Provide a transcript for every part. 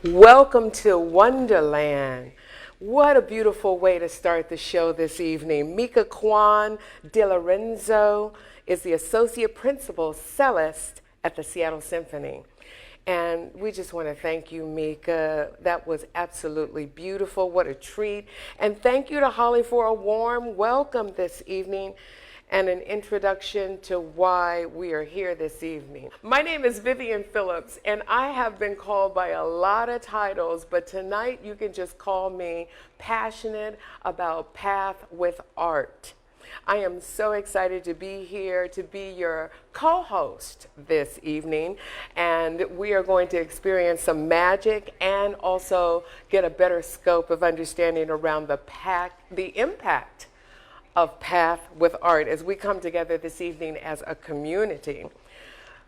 Welcome to Wonderland. What a beautiful way to start the show this evening. Mika Kwan De Lorenzo is the Associate Principal Cellist at the Seattle Symphony. And we just want to thank you, Mika. That was absolutely beautiful. What a treat. And thank you to Holly for a warm welcome this evening and an introduction to why we are here this evening. My name is Vivian Phillips, and I have been called by a lot of titles, but tonight you can just call me passionate about Path with Art. I am so excited to be here to be your co-host this evening, and we are going to experience some magic and also get a better scope of understanding around the impact of Path with Art as we come together this evening as a community.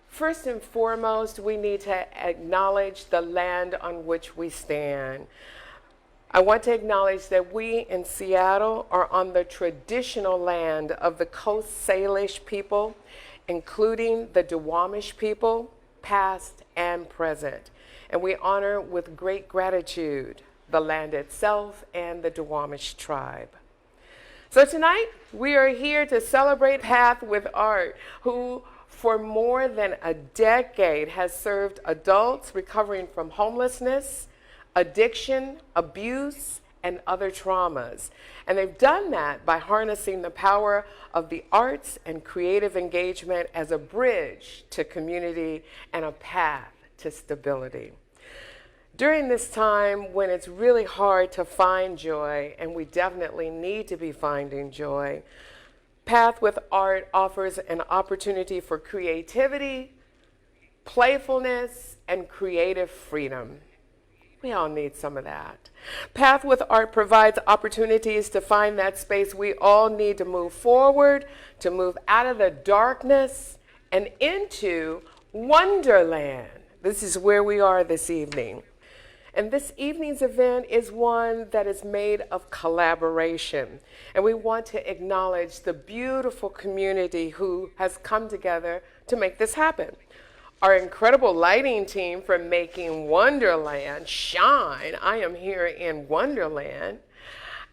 First and foremost, we need to acknowledge the land on which we stand. I want to acknowledge that we in Seattle are on the traditional land of the Coast Salish people, including the Duwamish people, past and present. And we honor with great gratitude the land itself and the Duwamish tribe. So tonight, we are here to celebrate Path with Art, who for more than a decade has served adults recovering from homelessness, addiction, abuse, and other traumas. And they've done that by harnessing the power of the arts and creative engagement as a bridge to community and a path to stability. During this time when it's really hard to find joy, and we definitely need to be finding joy, Path with Art offers an opportunity for creativity, playfulness, and creative freedom. We all need some of that. Path with Art provides opportunities to find that space we all need to move forward, to move out of the darkness and into Wonderland. This is where we are this evening. And this evening's event is one that is made of collaboration. And we want to acknowledge the beautiful community who has come together to make this happen. Our incredible lighting team for making Wonderland shine. I am here in Wonderland.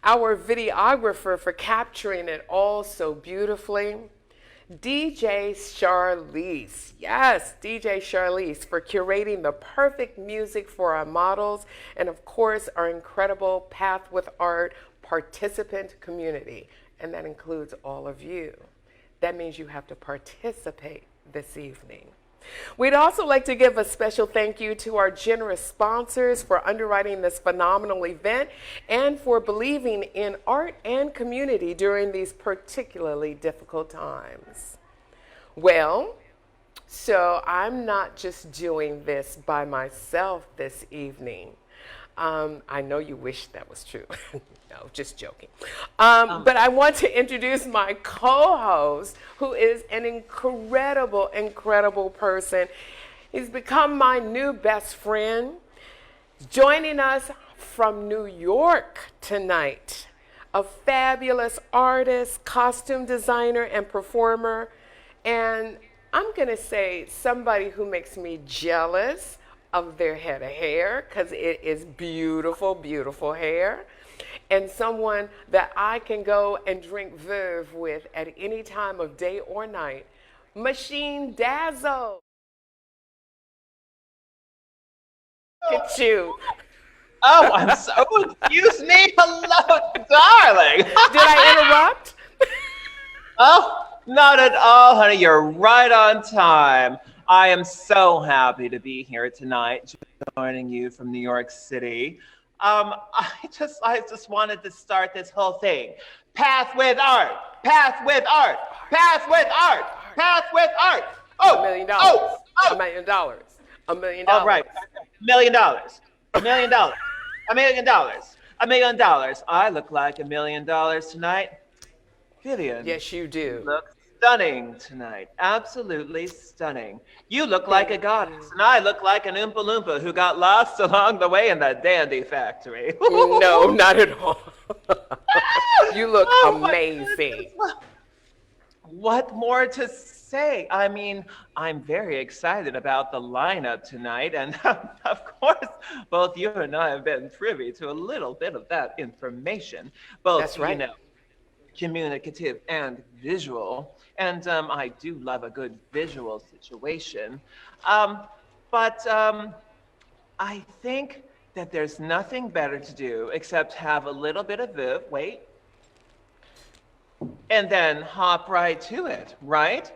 Our videographer for capturing it all so beautifully. DJ Charlize, yes, DJ Charlize for curating the perfect music for our models, and of course our incredible Path with Art participant community, and that includes all of you. That means you have to participate this evening. We'd also like to give a special thank you to our generous sponsors for underwriting this phenomenal event and for believing in art and community during these particularly difficult times. Well, so I'm not just doing this by myself this evening. I know you wish that was true. No, just joking. But I want to introduce my co-host, who is an incredible, incredible person. He's become my new best friend. Joining us from New York tonight, a fabulous artist, costume designer, and performer. And I'm going to say somebody who makes me jealous of their head of hair, because it is beautiful, beautiful hair, and someone that I can go and drink Veuve with at any time of day or night, Machine Dazzle. Look at you. Oh, I'm so, excuse me, hello, darling. Did I interrupt? Oh, not at all, honey, you're right on time. I am so happy to be here tonight, joining you from New York City. I just wanted to start this whole thing. Path with Art, Path with Art, Path with Art, Path with Art. Oh, $1 million. Oh, oh. $1 million. $1 million. All right, $1 million, $1 million, $1 million, $1 million. I look like $1 million tonight. Vivian. Yes, you do. Look stunning tonight. Absolutely stunning. You look like a goddess, and I look like an Oompa Loompa who got lost along the way in that dandy factory. No, not at all. You look amazing. what more to say? I mean, I'm very excited about the lineup tonight. And of course, both you and I have been privy to a little bit of that information, both, That's right. communicative and visual. And I do love a good visual situation. Um, but I think that there's nothing better to do except have a little bit of wait, and then hop right to it, right?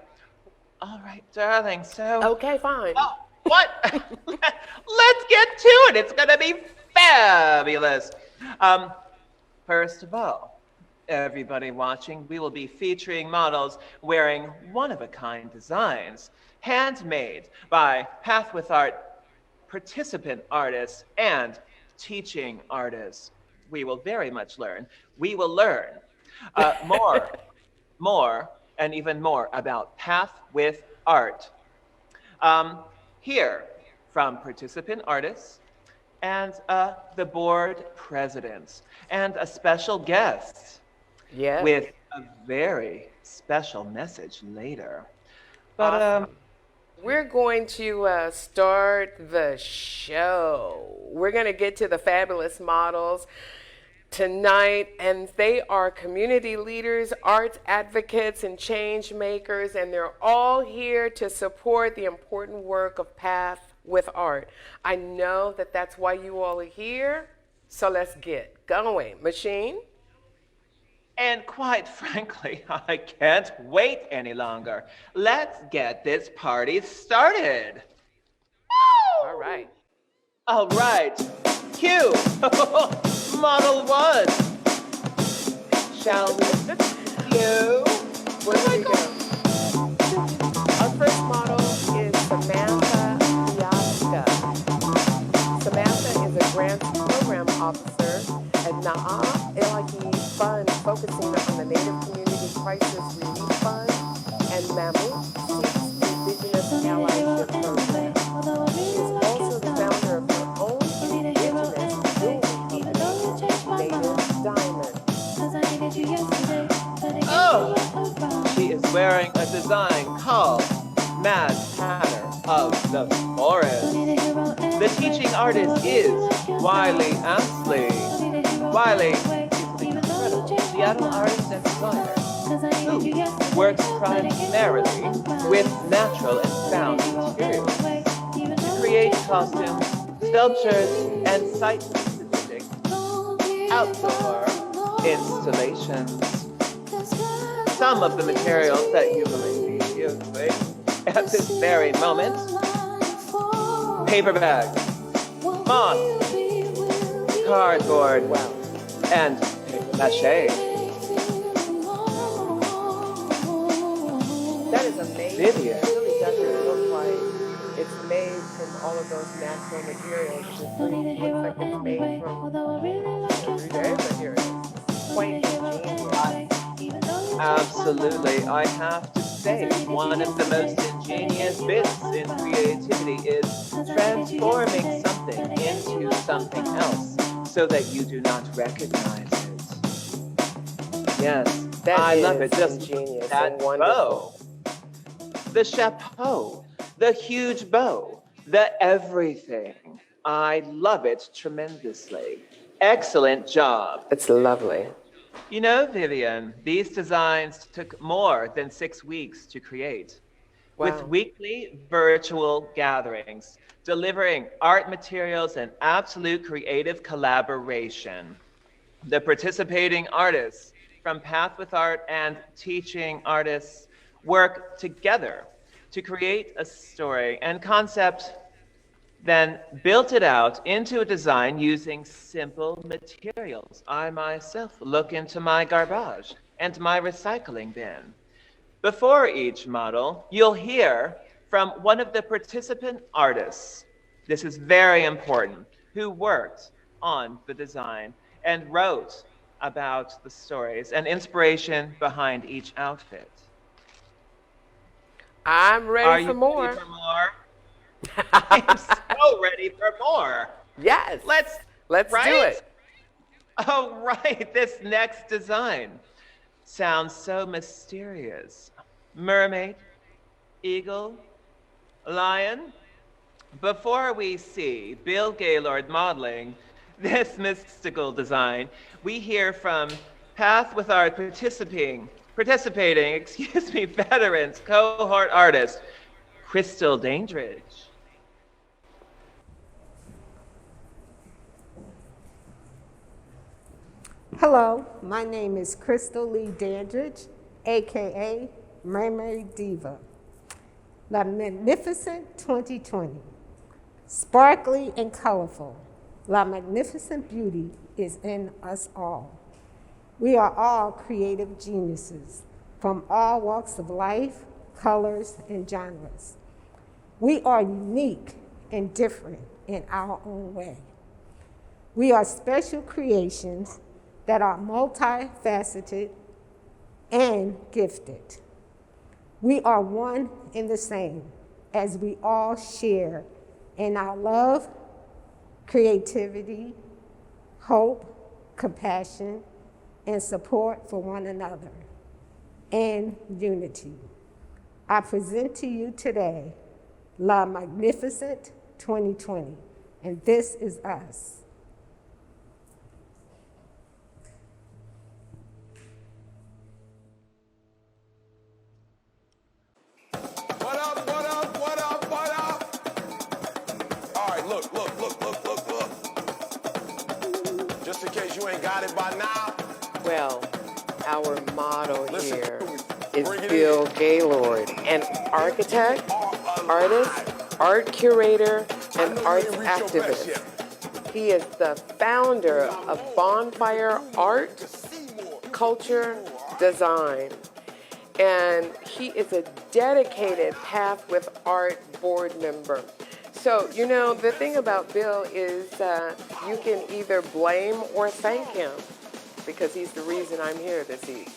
All right, darling. So, Okay, fine. oh, what? Let's get to it. It's going to be fabulous. Um, First of all, everybody watching, we will be featuring models wearing one-of-a-kind designs, handmade by Path with Art participant artists and teaching artists. We will very much learn. We will learn more, and even more about Path with Art. Here from participant artists and the board presidents and a special guest Yes. with a very special message later. But Awesome. We're going to start the show. We're going to get to the fabulous models tonight, and they are community leaders, arts advocates, and change makers, and they're all here to support the important work of Path with Art. I know that that's why you all are here, so let's get going. Machine? And quite frankly, I can't wait any longer. Let's get this party started. All right. All right. Cue Model 1. Shall we cue? Where do we go? Our first model is Samantha Biasca. Samantha is a grants program officer at Na'a Elaki Fund, focusing on the Native Community Crisis Relief Fund and Mammoth Seeks Indigenous Allyship Program. She is also the founder of her own indigenous jewelry company, Native Diamond. Oh, she is wearing a design called Mad Hatter of the Forest. The teaching artist is Wiley Astley. Wiley is an incredible Seattle artist and designer who works primarily with natural and found materials to create costumes, sculptures, and site-specific outdoor installations. Some of the materials that you will be using at this very moment: paper bags, moss, cardboard, and paper mache. That is amazing. Vivian. It really doesn't look like it's made from all of those natural materials. It just looks like it's made from everyday materials. Quite ingenious. Absolutely. I have to say, one of the most ingenious bits in creativity is transforming something into something else so that you do not recognize it. Yes, That I love is it. Just ingenious that and wonderful. bow, the chapeau, the huge bow, the everything. I love it tremendously. Excellent job. It's lovely. You know, Vivian, these designs took more than 6 weeks to create. Wow. With weekly virtual gatherings, delivering art materials and absolute creative collaboration. The participating artists from Path with Art and teaching artists work together to create a story and concept, then built it out into a design using simple materials. I myself look into my garbage and my recycling bin. Before each model, you'll hear from one of the participant artists. This is very important, who worked on the design and wrote about the stories and inspiration behind each outfit. I'm ready Are for you more. ready for more? I'm so ready for more. Yes. Let's do right? it. Oh, right. This next design sounds so mysterious. mermaid, eagle, lion. Before we see Bill Gaylord modeling this mystical design, we hear from Path with Art participating, veterans, cohort artist, Crystal Dandridge. Hello, my name is Crystal Lee Dandridge, aka Mermaid Diva. La Magnificent 2020. Sparkly and colorful, La Magnificent beauty is in us all. We are all creative geniuses from all walks of life, colors, and genres. We are unique and different in our own way. We are special creations that are multifaceted and gifted. We are one and the same as we all share in our love, creativity, hope, compassion, and support for one another, and unity. I present to you today La Magnificent 2020, and this is us. What up, what up, what up, what up? All right, look. Just in case you ain't got it by now. Well, our motto Listen, here is bring it Bill in. Gaylord, an architect, artist, art curator, and arts activist. He is the founder of Bonfire Art, Culture, Design. And he is a dedicated Path with Art board member. So, you know, the thing about Bill is you can either blame or thank him because he's the reason I'm here this evening.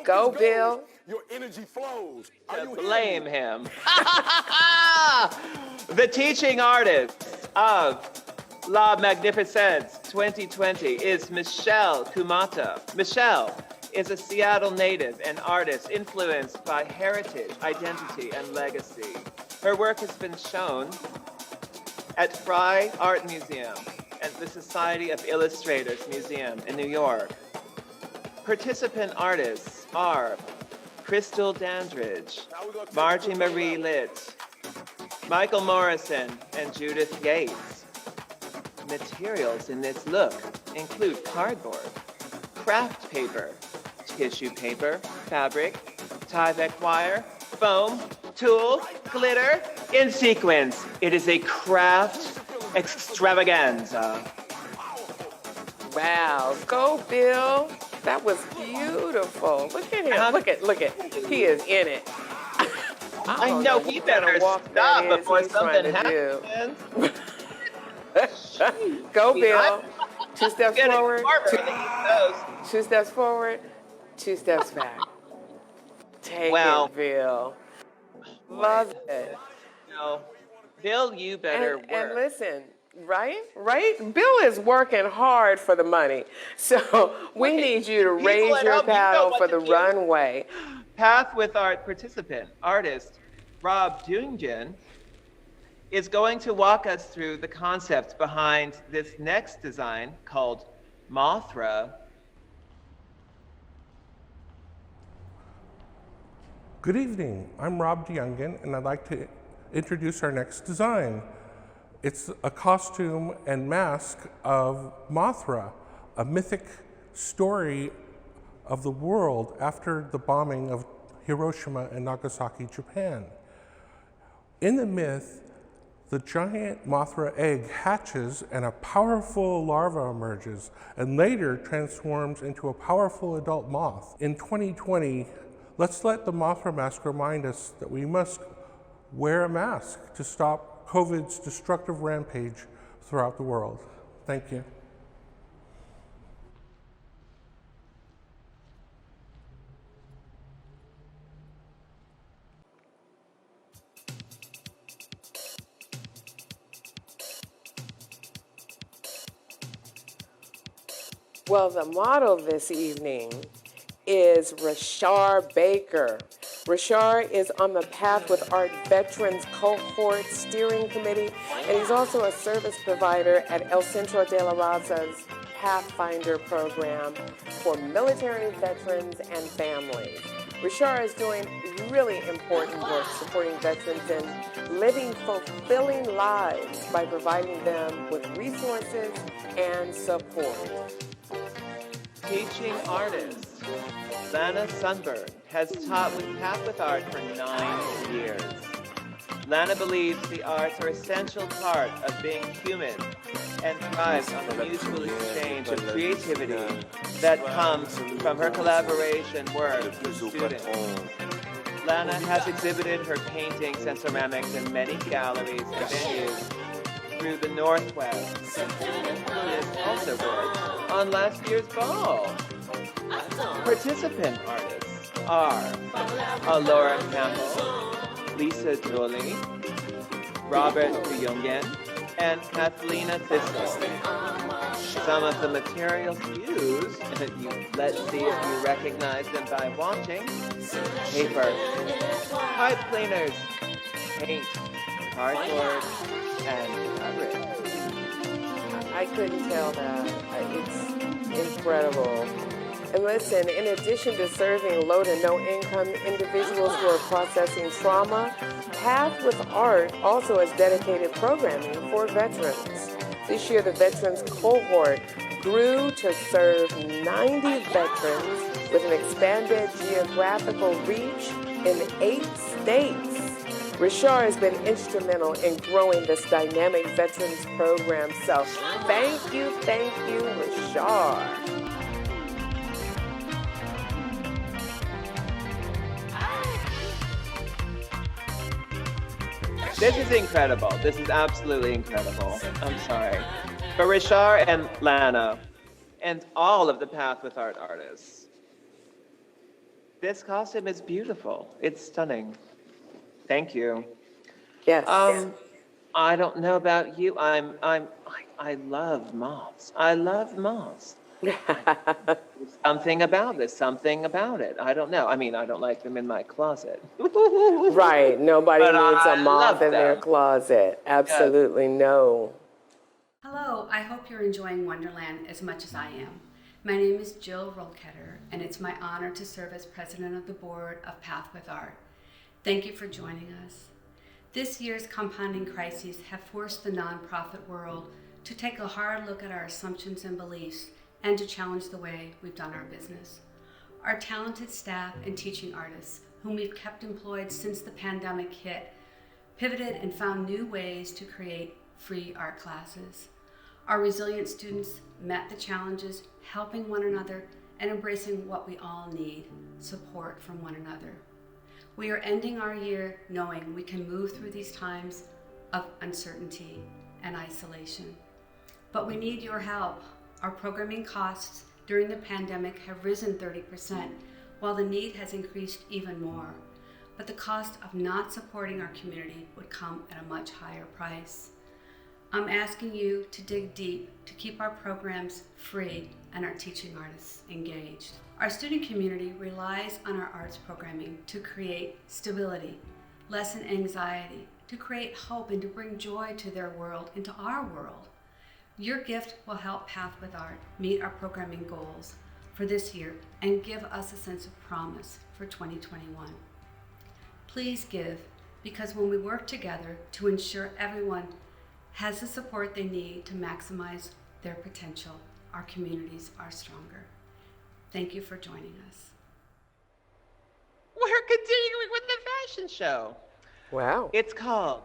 Go, Bill. Your energy flows. Are you Blame him. The teaching artist of La Magnificence 2020 is Michelle Kumata. Michelle is a Seattle native and artist influenced by heritage, identity, and legacy. Her work has been shown at Frye Art Museum and the Society of Illustrators Museum in New York. Participant artists are Crystal Dandridge, Margie Marie Litt, Michael Morrison, and Judith Yates. Materials in this look include cardboard, craft paper, tissue paper, fabric, Tyvek wire, foam, tulle, glitter, in sequins. It is a craft extravaganza. Wow, go, Bill. That was beautiful. Look at him. Look at. He is in it. I don't know what he kind of better walk stop that is before he's trying something to happens. do. Go, Bill. 2 steps Getting forward. farther than he knows. 2 steps forward. 2 steps back. Take Well, it, Bill. Love it. No, Bill, you better work. And listen, right? Bill is working hard for the money. So we need you to People raise at your home, you know paddle what for to the do. runway. Path with Art participant, artist Rob Dungeon is going to walk us through the concept behind this next design called Mothra. Good evening, I'm Rob DeYoungen, and I'd like to introduce our next design. It's a costume and mask of Mothra, a mythic story of the world after the bombing of Hiroshima and Nagasaki, Japan. In the myth, the giant Mothra egg hatches and a powerful larva emerges and later transforms into a powerful adult moth. In 2020, let's let the Mothra mask remind us that we must wear a mask to stop COVID's destructive rampage throughout the world. Thank you. Well, the model this evening is Riishaar Baker. Riishaar is on the Path with Art Veterans Cohort Steering Committee, and he's also a service provider at El Centro de la Raza's Pathfinder program for military veterans and families. Riishaar is doing really important work supporting veterans in living fulfilling lives by providing them with resources and support. Teaching artist Lana Sunburn has taught with Path with Art for 9 years. Lana believes the arts are an essential part of being human and thrives on the mutual exchange of creativity that comes from her collaboration work with students. Lana has exhibited her paintings and ceramics in many galleries and venues through the Northwest. She also worked on last year's ball. Participant artists are Laura Campbell, Lisa Jolie, Robert Jungen, and Kathleen Thistle. Some of the materials used, let's see if you recognize them by watching: paper, pipe cleaners, paint, cardboard, and fabric. I couldn't tell that. It's incredible. And listen, in addition to serving low to no income individuals who are processing trauma, Path with Art also has dedicated programming for veterans. This year, the veterans cohort grew to serve 90 veterans with an expanded geographical reach in 8 states. Riishaar has been instrumental in growing this dynamic veterans program. So thank you, Riishaar. This is incredible. This is absolutely incredible. I'm sorry. For Riishaar and Lana, and all of the Path with Art artists, this costume is beautiful. It's stunning. Thank you. Yes. I don't know about you. I love moths. I love moths. Something about this, something about it. I don't know. I mean, I don't like them in my closet. Right. Nobody But needs I a moth love in their them. closet. Absolutely no. Hello, I hope you're enjoying Wonderland as much as I am. My name is Jill Rolketter, and it's my honor to serve as president of the board of Path with Art. Thank you for joining us. This year's compounding crises have forced the nonprofit world to take a hard look at our assumptions and beliefs and to challenge the way we've done our business. Our talented staff and teaching artists, whom we've kept employed since the pandemic hit, pivoted and found new ways to create free art classes. Our resilient students met the challenges, helping one another and embracing what we all need, support from one another. We are ending our year knowing we can move through these times of uncertainty and isolation. But we need your help. Our programming costs during the pandemic have risen 30%, while the need has increased even more. But the cost of not supporting our community would come at a much higher price. I'm asking you to dig deep to keep our programs free and our teaching artists engaged. Our student community relies on our arts programming to create stability, lessen anxiety, to create hope, and to bring joy to their world, into our world. Your gift will help Path with Art meet our programming goals for this year and give us a sense of promise for 2021. Please give, because when we work together to ensure everyone has the support they need to maximize their potential, our communities are stronger. Thank you for joining us. We're continuing with the fashion show. Wow. It's called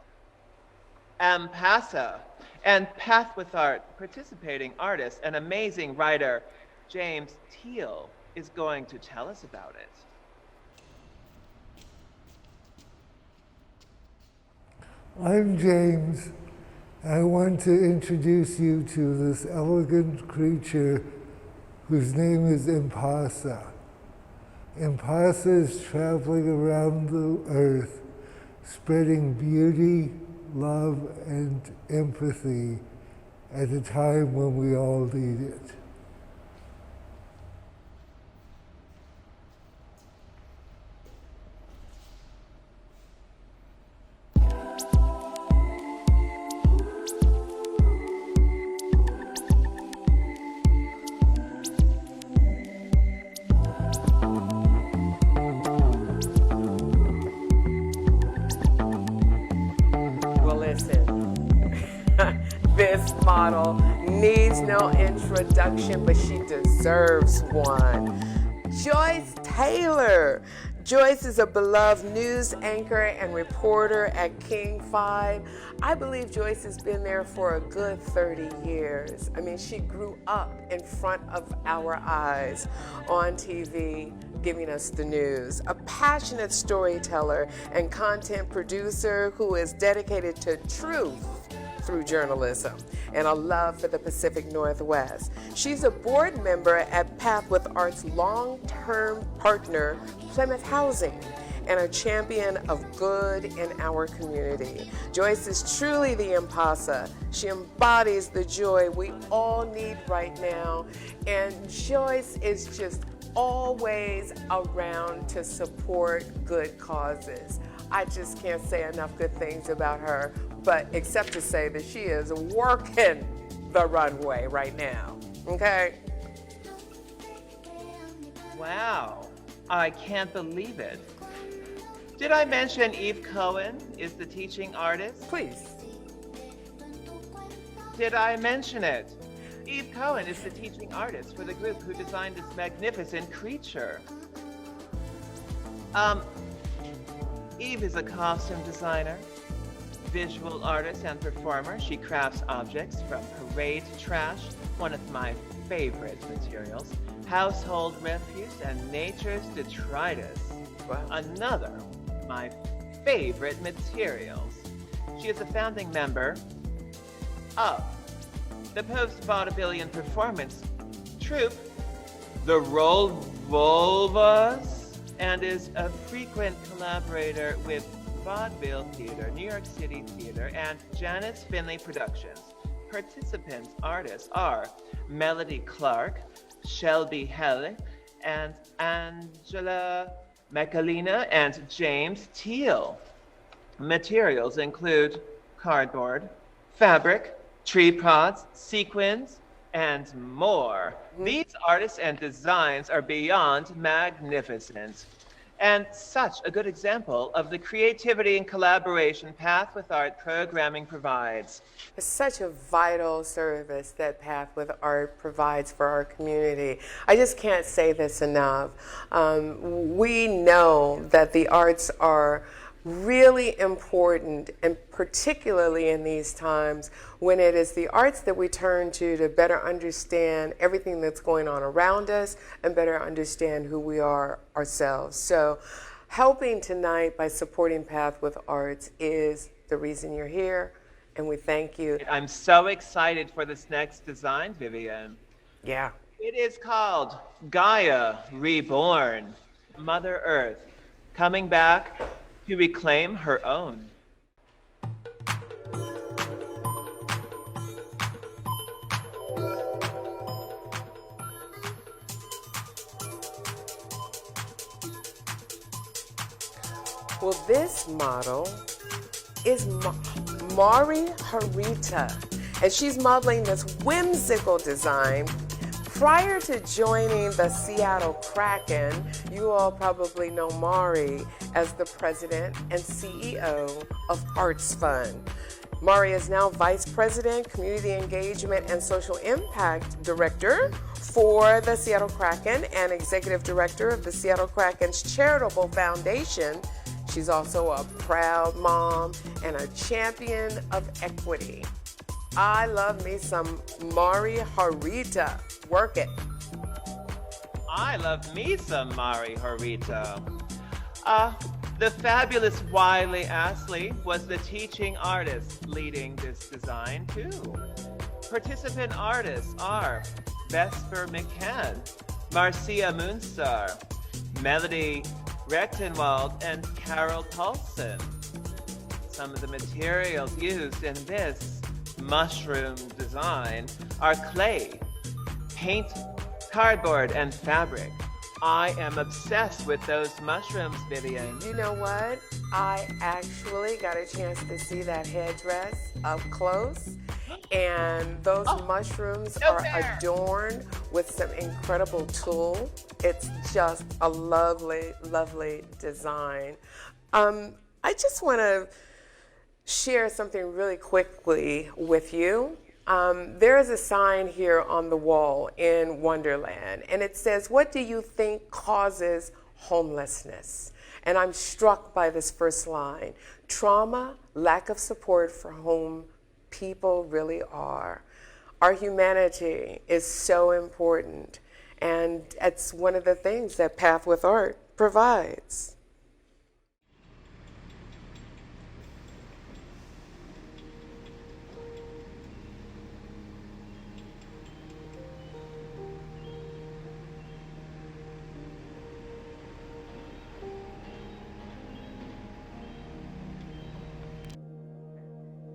Ampasa, and Path with Art participating artist and amazing writer James Teal is going to tell us about it. I'm James. I want to introduce you to this elegant creature whose name is Ampasa. Ampasa is traveling around the earth, spreading beauty, love, and empathy at a time when we all need it. This model needs no introduction, but she deserves one. Joyce Taylor. Joyce is a beloved news anchor and reporter at King 5. I believe Joyce has been there for a good 30 years. I mean, she grew up in front of our eyes on TV, giving us the news. A passionate storyteller and content producer who is dedicated to truth through journalism and a love for the Pacific Northwest. She's a board member at Path with Art's long-term partner, Plymouth Housing, and a champion of good in our community. Joyce is truly the impasa. She embodies the joy we all need right now, and Joyce is just always around to support good causes. I just can't say enough good things about her, but except to say that she is working the runway right now, okay? Wow, I can't believe it. Did I mention Eve Cohen is the teaching artist? Please. Did I mention it? Eve Cohen is the teaching artist for the group who designed this magnificent creature. Eve is a costume designer, visual artist, and performer. She crafts objects from parade trash, one of my favorite materials, household refuse, and nature's detritus, another of my favorite materials. She is a founding member of the post-vaudevillian performance troupe, the Roll Vulvas, and is a frequent collaborator with Vaudeville Theater, New York City Theater, and Janice Finley Productions. Participant artists are Melody Clark, Shelby Hell, and Angela Macalina, and James Teal. Materials include cardboard, fabric, tree pods, sequins, and more. These artists and designs are beyond magnificent, and such a good example of the creativity and collaboration Path with Art programming provides. It's such a vital service that Path with Art provides for our community. I just can't say this enough. We know that the arts are really important, and particularly in these times when it is the arts that we turn to better understand everything that's going on around us and better understand who we are ourselves. So helping tonight by supporting Path with Arts is the reason you're here, and we thank you. I'm so excited for this next design, Vivian. Yeah. It is called Gaia Reborn, Mother Earth, coming back to reclaim her own. Well, this model is Mari Horita, and she's modeling this whimsical design. Prior to joining the Seattle Kraken, you all probably know Mari as the president and CEO of Arts Fund. Mari is now Vice President, Community Engagement and Social Impact Director for the Seattle Kraken and Executive Director of the Seattle Kraken's Charitable Foundation. She's also a proud mom and a champion of equity. I love me some Mari Horita. Work it. I love me some Mari Horita. The fabulous Wiley Astley was the teaching artist leading this design too. Participant artists are Vesper McCann, Marcia Moonstar, Melody Rechtenwald, and Carol Paulson. Some of the materials used in this mushroom design are clay, paint, cardboard, and fabric. I am obsessed with those mushrooms, Vivian. You know what? I actually got a chance to see that headdress up close, and those mushrooms are adorned with some incredible tulle. It's just a lovely, lovely design. I just want to share something really quickly with you. There is a sign here on the wall in Wonderland, and it says, "What do you think causes homelessness?" And I'm struck by this first line: trauma, lack of support for whom people really are. Our humanity is so important, and it's one of the things that Path with Art provides.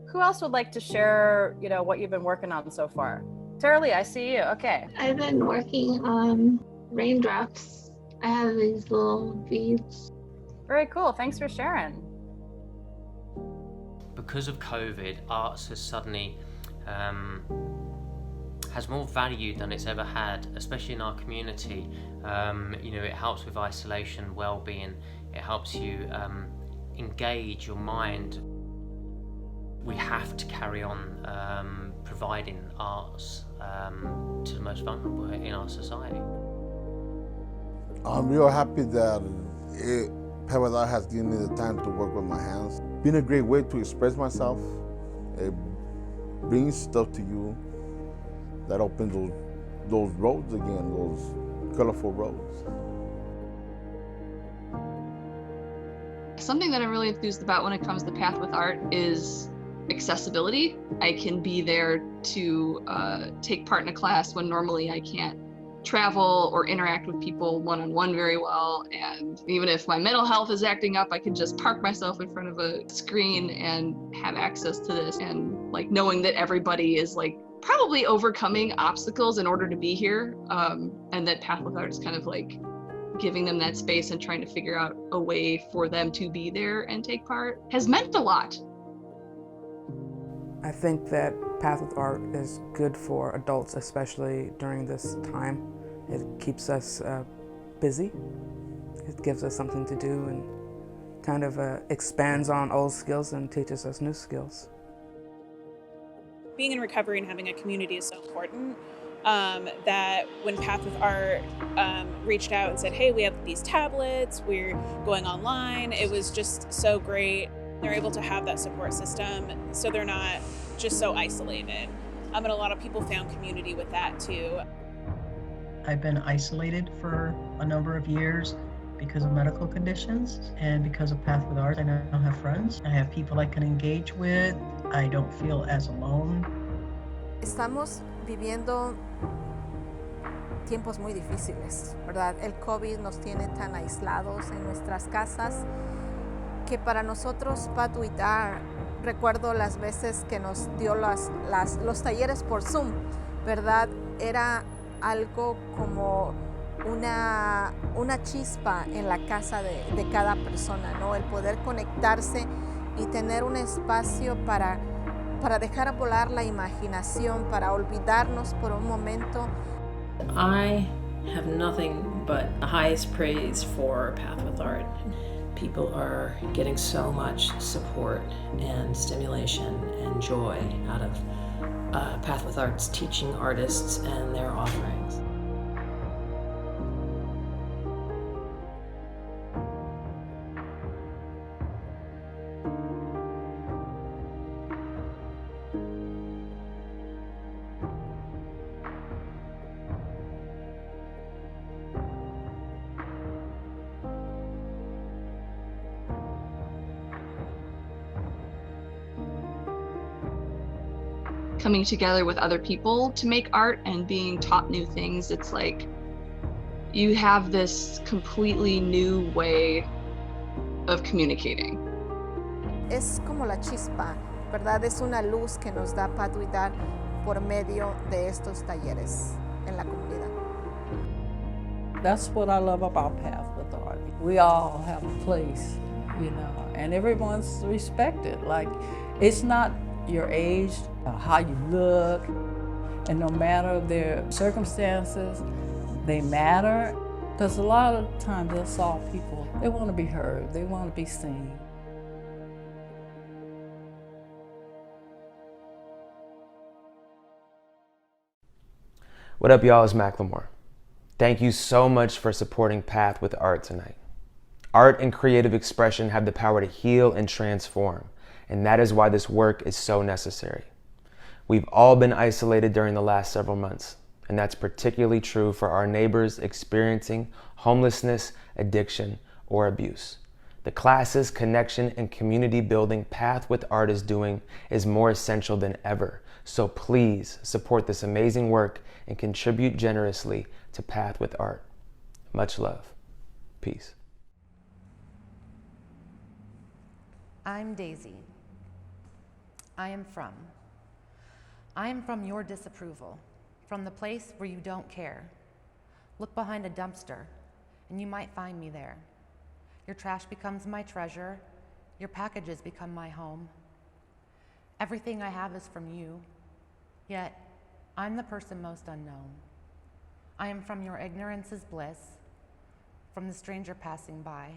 Who else would like to share, what you've been working on so far? Tara-Lee, I see you. Okay. I've been working on raindrops. I have these little beads. Very cool. Thanks for sharing. Because of COVID, arts has suddenly has more value than it's ever had, especially in our community. It helps with isolation, well-being. It helps you engage your mind. We have to carry on providing arts to the most vulnerable in our society. I'm real happy that Path with Art has given me the time to work with my hands. Been a great way to express myself. It brings stuff to you that opens those roads again, those colorful roads. Something that I'm really enthused about when it comes to Path with Art is accessibility. I can be there to take part in a class when normally I can't travel or interact with people one-on-one very well. And even if my mental health is acting up, I can just park myself in front of a screen and have access to this. And like knowing that everybody is like probably overcoming obstacles in order to be here, and that Path with Art is kind of like giving them that space and trying to figure out a way for them to be there and take part has meant a lot. I think that Path with Art is good for adults, especially during this time. It keeps us busy. It gives us something to do and kind of expands on old skills and teaches us new skills. Being in recovery and having a community is so important, that when Path with Art reached out and said, hey, we have these tablets, we're going online, it was just so great. They're able to have that support system so they're not just so isolated. And a lot of people found community with that too. I've been isolated for a number of years because of medical conditions, and because of Path with Art, I now have friends. I have people I can engage with. I don't feel as alone. Estamos viviendo tiempos muy difíciles, ¿verdad? El COVID nos tiene tan aislados en nuestras casas que para nosotros, Path with Art, recuerdo las veces que nos dio los talleres por Zoom, ¿verdad? Era algo como una chispa en la casa de cada persona, ¿no? El poder conectarse y tener un espacio para dejar volar la imaginación, para olvidarnos por un momento. I have nothing but the highest praise for Path with Art. People are getting so much support and stimulation and joy out of Path with Art's teaching artists and their offerings. Coming together with other people to make art and being taught new things, it's like you have this completely new way of communicating. Es como la chispa, ¿verdad? Es una luz que nos da Path with Art por medio de estos talleres en la comunidad. That's what I love about Path with Art. We all have a place, and everyone's respected. Like, it's not your age, how you look, and no matter their circumstances, they matter. Because a lot of times that's all people, they want to be heard, they want to be seen. What up, y'all? It's Macklemore. Thank you so much for supporting Path with Art tonight. Art and creative expression have the power to heal and transform, and that is why this work is so necessary. We've all been isolated during the last several months, and that's particularly true for our neighbors experiencing homelessness, addiction, or abuse. The classes, connection, and community building Path with Art is doing is more essential than ever. So please support this amazing work and contribute generously to Path with Art. Much love. Peace. I'm Daisy. I am from your disapproval, from the place where you don't care. Look behind a dumpster, and you might find me there. Your trash becomes my treasure. Your packages become my home. Everything I have is from you, yet I'm the person most unknown. I am from your ignorance is bliss, from the stranger passing by.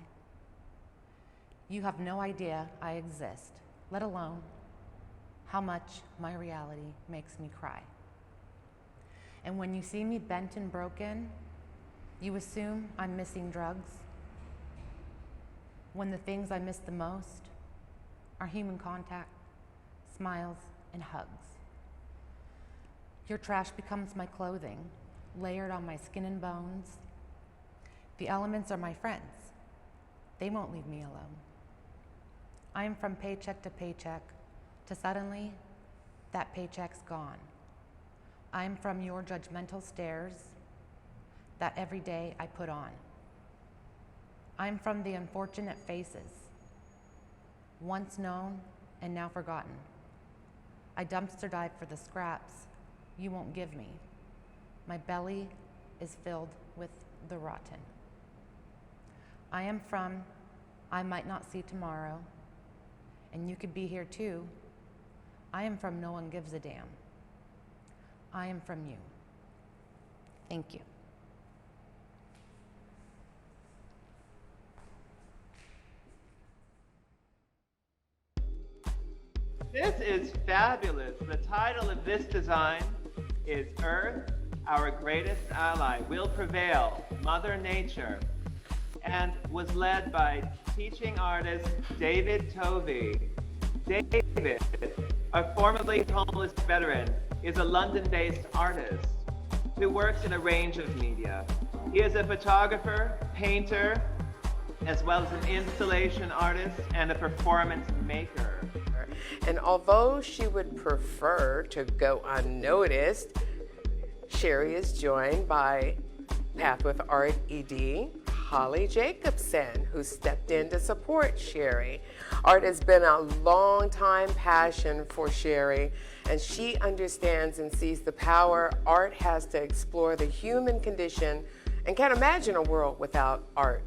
You have no idea I exist, let alone how much my reality makes me cry. And when you see me bent and broken, you assume I'm missing drugs, when the things I miss the most are human contact, smiles, and hugs. Your trash becomes my clothing, layered on my skin and bones. The elements are my friends. They won't leave me alone. I am from paycheck to suddenly, that paycheck's gone. I am from your judgmental stares that every day I put on. I'm from the unfortunate faces, once known and now forgotten. I dumpster dive for the scraps you won't give me. My belly is filled with the rotten. I am from I might not see tomorrow, and you could be here too. I am from no one gives a damn. I am from you. Thank you. This is fabulous. The title of this design is Earth, Our Greatest Ally, Will Prevail, Mother Nature, and was led by teaching artist David Tovey. David, a formerly homeless veteran, is a London-based artist who works in a range of media. He is a photographer, painter, as well as an installation artist and a performance maker. And although she would prefer to go unnoticed, Shari is joined by Path with Art ED, Holly Jacobson, who stepped in to support Shari. Art has been a long time passion for Shari, and she understands and sees the power art has to explore the human condition and can't imagine a world without art.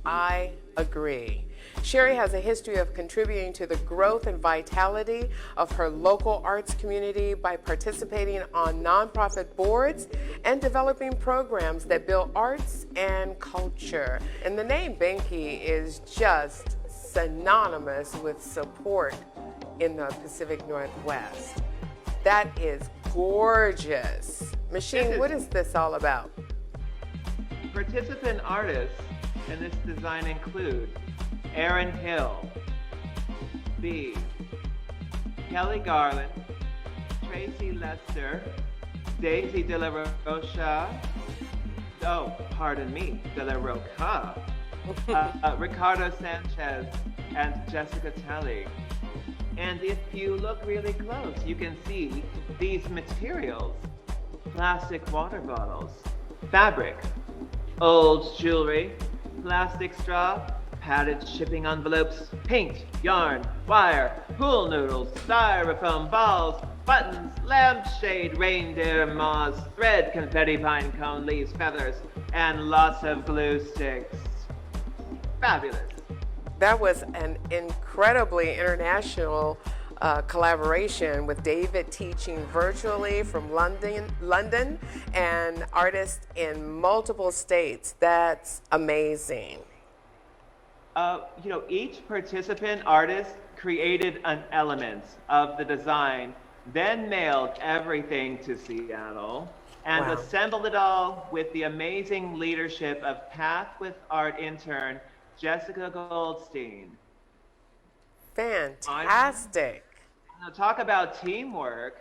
I agree. Shari has a history of contributing to the growth and vitality of her local arts community by participating on nonprofit boards and developing programs that build arts and culture. And the name Behnke is just synonymous with support in the Pacific Northwest. That is gorgeous. Machine, what is this all about? Participant artists in this design include Aaron Hill, B, Kelly Garland, Tracy Lester, Daisy De La Rocha, De La Roca, Ricardo Sanchez, and Jessica Telly. And if you look really close, you can see these materials: plastic water bottles, fabric, old jewelry, plastic straw, padded shipping envelopes, paint, yarn, wire, pool noodles, styrofoam balls, buttons, lampshade, reindeer moths, thread, confetti, pine cone, leaves, feathers, and lots of glue sticks. Fabulous. That was an incredibly international collaboration with David teaching virtually from London and artists in multiple states. That's amazing. Each participant artist created an element of the design, then mailed everything to Seattle. and Wow. assembled it all with the amazing leadership of Path with Art intern Jessica Goldstein. Fantastic. Now talk about teamwork.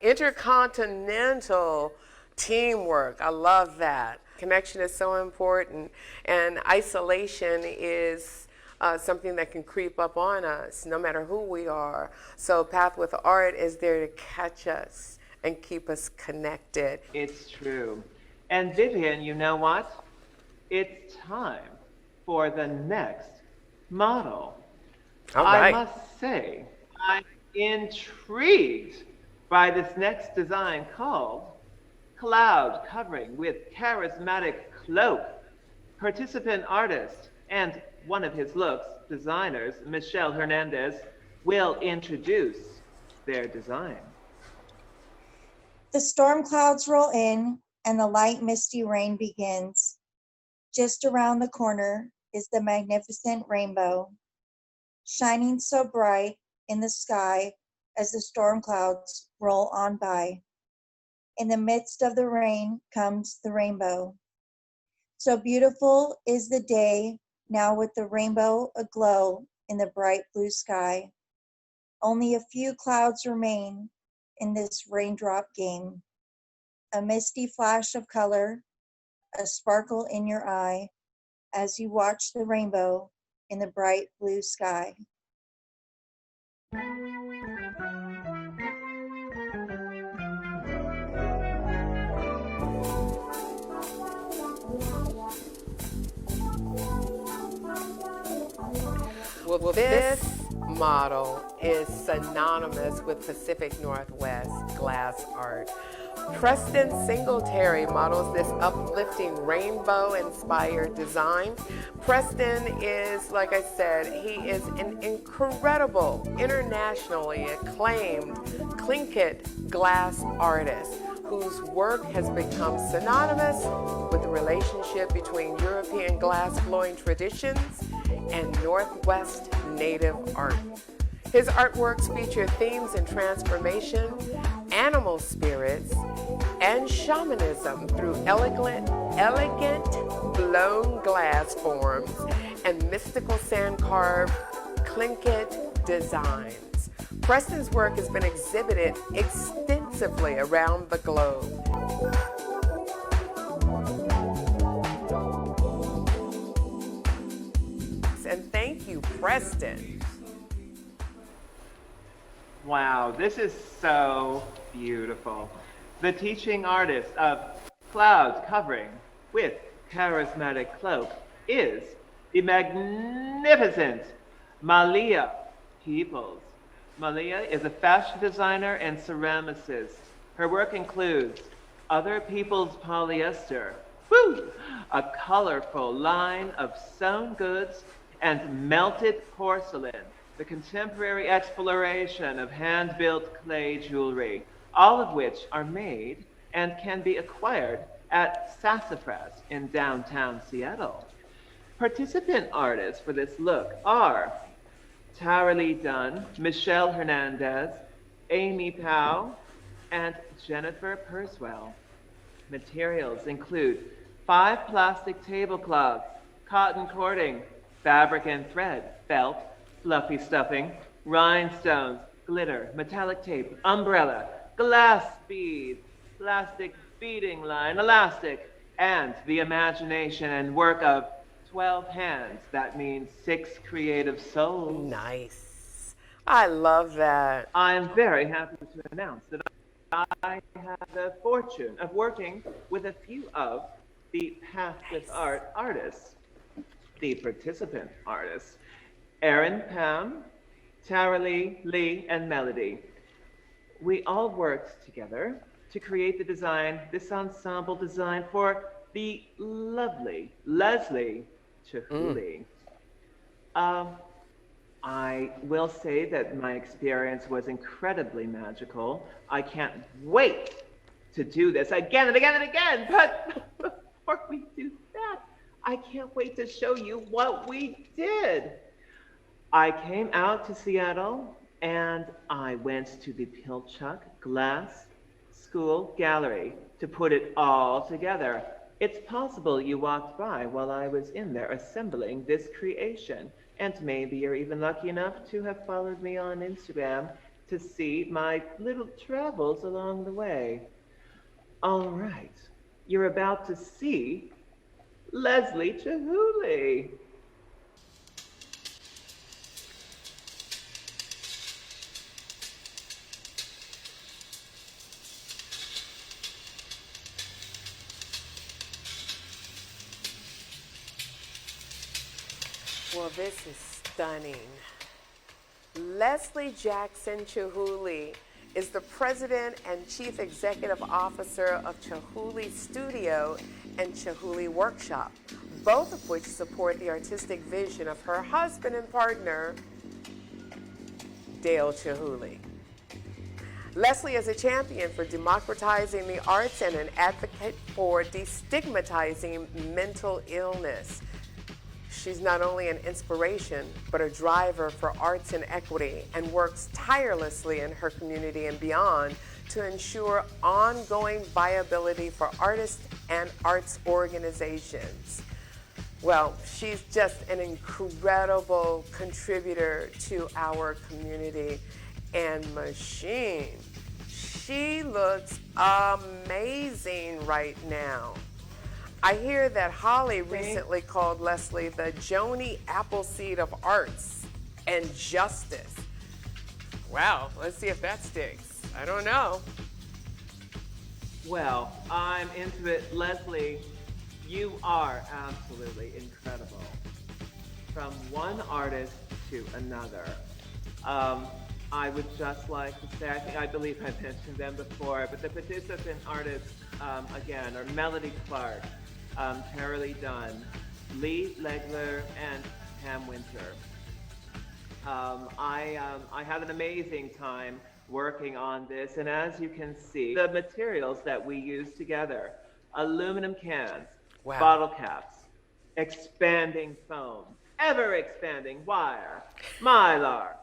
Intercontinental teamwork. I love that. Connection is so important, and isolation is something that can creep up on us no matter who we are. So Path with Art is there to catch us and keep us connected. It's true. And Vivian, you know what? It's time for the next model. All right. I must say, I'm intrigued by this next design called Cloud Covering with Charismatic Cloak. Participant artist and one of his looks designers, Michelle Hernandez, will introduce their design. The storm clouds roll in and the light misty rain begins. Just around the corner is the magnificent rainbow, shining so bright in the sky as the storm clouds roll on by. In the midst of the rain comes the rainbow. So beautiful is the day now with the rainbow aglow in the bright blue sky. Only a few clouds remain in this raindrop game. A misty flash of color, a sparkle in your eye as you watch the rainbow in the bright blue sky. Well, this model is synonymous with Pacific Northwest glass art. Preston Singletary models this uplifting rainbow-inspired design. Preston is, like I said, he is an incredible, internationally acclaimed Tlingit glass artist whose work has become synonymous with the relationship between European glass-blowing traditions and Northwest Native art. His artworks feature themes in transformation, animal spirits, and shamanism through elegant blown glass forms and mystical sand-carved Tlingit designs. Preston's work has been exhibited extensively around the globe. And thank you, Preston. Wow, this is so beautiful. The teaching artist of Clouds Covering with Charismatic Cloak is the magnificent Malia Peoples. Malia is a fashion designer and ceramicist. Her work includes Other People's Polyester, a colorful line of sewn goods, and melted porcelain, the contemporary exploration of hand-built clay jewelry, all of which are made and can be acquired at Sassafras in downtown Seattle. Participant artists for this look are Tara Lee Dunn, Michelle Hernandez, Amy Powell, and Jennifer Purswell. Materials include 5 plastic tablecloths, cotton cording, fabric and thread, felt, fluffy stuffing, rhinestones, glitter, metallic tape, umbrella, glass beads, plastic beading line, elastic, and the imagination and work of 12 hands. That means 6 creative souls. Nice. I love that. I am very happy to announce that I have the fortune of working with a few of the Path with Art artists, the participant artists, Erin, Pam, Tara Lee, and Melody. We all worked together to create the design, this ensemble design for the lovely Leslie Chihuly. I will say that my experience was incredibly magical. I can't wait to do this again and again and again, but before we do that, I can't wait to show you what we did. I came out to Seattle and I went to the Pilchuck Glass school gallery to put it all together. It's possible you walked by while I was in there assembling this creation, and maybe you're even lucky enough to have followed me on Instagram to see my little travels along the way. All right, you're about to see Leslie Chihuly. Well, this is stunning. Leslie Jackson Chihuly is the president and chief executive officer of Chihuly Studio and Chihuly Workshop, both of which support the artistic vision of her husband and partner, Dale Chihuly. Leslie is a champion for democratizing the arts and an advocate for destigmatizing mental illness. She's not only an inspiration, but a driver for arts and equity, and works tirelessly in her community and beyond to ensure ongoing viability for artists and arts organizations. Well, she's just an incredible contributor to our community and machine. She looks amazing right now. I hear that Holly recently called Leslie the Joni Appleseed of arts and justice. Wow, let's see if that sticks. I don't know. Well, I'm into it. Leslie, you are absolutely incredible. From one artist to another. I would just like to say, I believe I mentioned them before, but the participant artists, again, are Melody Clark, Tara Lee Dunn, Lee Legler, and Pam Winter. I had an amazing time working on this, and as you can see, the materials that we use together: aluminum cans, bottle caps, expanding foam, ever-expanding wire, mylar,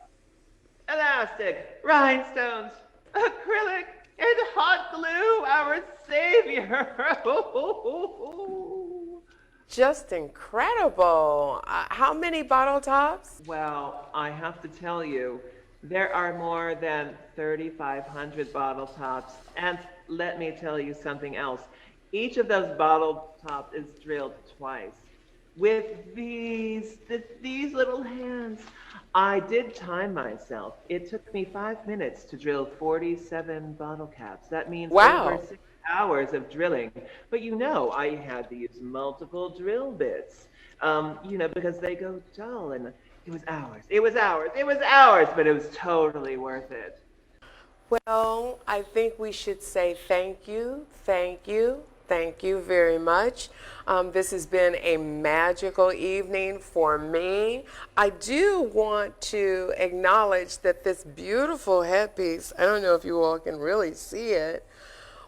elastic, rhinestones, acrylic, and hot glue, our savior. Just incredible. How many bottle tops? Well, I have to tell you, there are more than 3,500 bottle tops. And let me tell you something else. Each of those bottle tops is drilled twice with these little hands. I did time myself. It took me 5 minutes to drill 47 bottle caps. That means over 6 hours of drilling. But you know, I had to use multiple drill bits, because they go dull, and it was hours, but it was totally worth it. Well, I think we should say thank you, thank you, thank you very much. This has been a magical evening for me. I do want to acknowledge that this beautiful headpiece, I don't know if you all can really see it,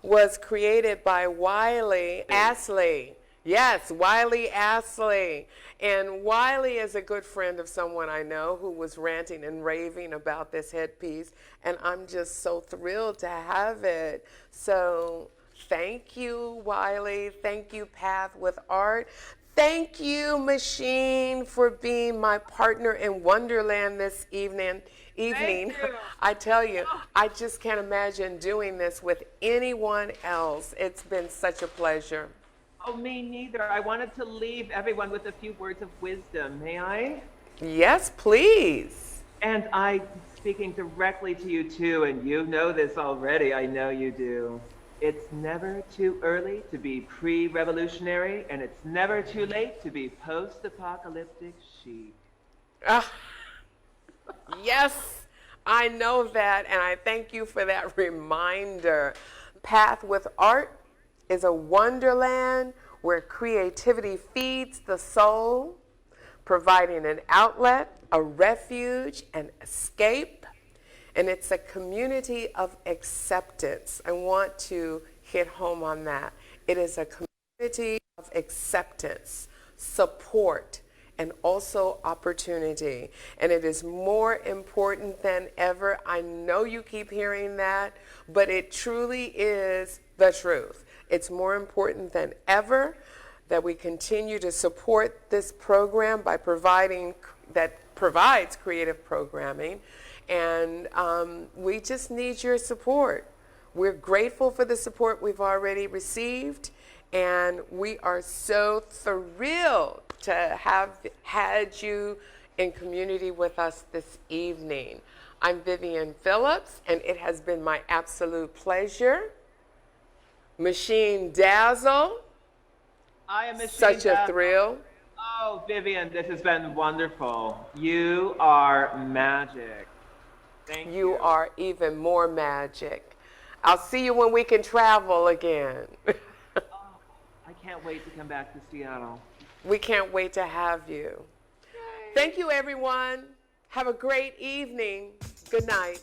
was created by Wiley Astley. Yes, Wiley Astley. And Wiley is a good friend of someone I know who was ranting and raving about this headpiece, and I'm just so thrilled to have it. So thank you, Wiley. Thank you, Path with Art. Thank you, Machine, for being my partner in Wonderland this evening. I tell you, I just can't imagine doing this with anyone else. It's been such a pleasure. Oh, me neither. I wanted to leave everyone with a few words of wisdom. May I? Yes, please. And I'm speaking directly to you too, and you know this already. I know you do. It's never too early to be pre-revolutionary, and it's never too late to be post-apocalyptic chic. Yes, I know that, and I thank you for that reminder. Path with Art is a wonderland where creativity feeds the soul, providing an outlet, a refuge, an escape, and it's a community of acceptance. I want to hit home on that. It is a community of acceptance, support, and also opportunity. And it is more important than ever. I know you keep hearing that, but it truly is the truth. It's more important than ever that we continue to support this program by provides creative programming. And we just need your support. We're grateful for the support we've already received, and we are so thrilled to have had you in community with us this evening. I'm Vivian Phillips, and it has been my absolute pleasure. Machine Dazzle. I am Machine Such a Dazzle. thrill. Oh, Vivian, this has been wonderful. You are magic. Thank you. You are even more magic. I'll see you when we can travel again. I can't wait to come back to Seattle. We can't wait to have you. Yay. Thank you, everyone. Have a great evening. Good night.